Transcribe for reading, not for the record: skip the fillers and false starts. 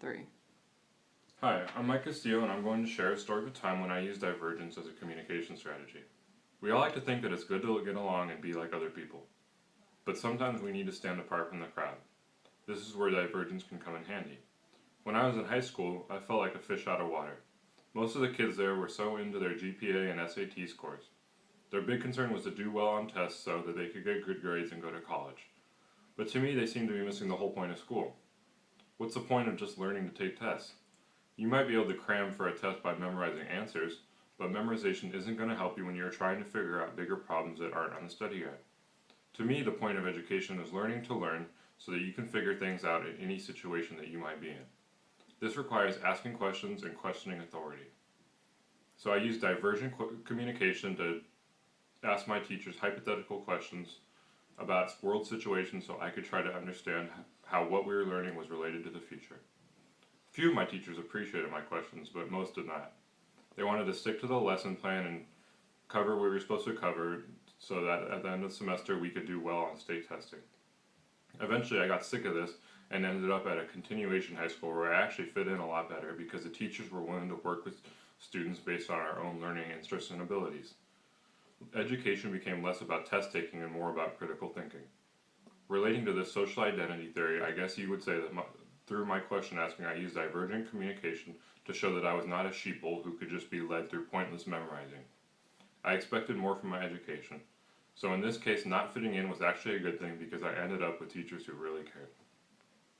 3. Hi, I'm Mike Castillo, and I'm going to share a story of a time when I used Divergence as a communication strategy. We all like to think that it's good to get along and be like other people, but sometimes we need to stand apart from the crowd. This is where Divergence can come in handy. When I was in high school, I felt like a fish out of water. Most of the kids there were so into their GPA and SAT scores. Their big concern was to do well on tests so that they could get good grades and go to college. But to me, they seemed to be missing the whole point of school. What's the point of just learning to take tests? You might be able to cram for a test by memorizing answers, but memorization isn't going to help you when you're trying to figure out bigger problems that aren't on the study guide. To me, the point of education is learning to learn so that you can figure things out in any situation that you might be in. This requires asking questions and questioning authority. So I use divergent communication to ask my teachers hypothetical questions about world situations so I could try to understand how what we were learning was related to the future. Few of my teachers appreciated my questions, but most did not. They wanted to stick to the lesson plan and cover what we were supposed to cover so that at the end of the semester we could do well on state testing. Eventually I got sick of this and ended up at a continuation high school where I actually fit in a lot better because the teachers were willing to work with students based on our own learning interests and abilities. Education became less about test taking and more about critical thinking. Relating to this social identity theory, I guess you would say that through my question asking, I used divergent communication to show that I was not a sheeple who could just be led through pointless memorizing. I expected more from my education. So in this case, not fitting in was actually a good thing because I ended up with teachers who really cared.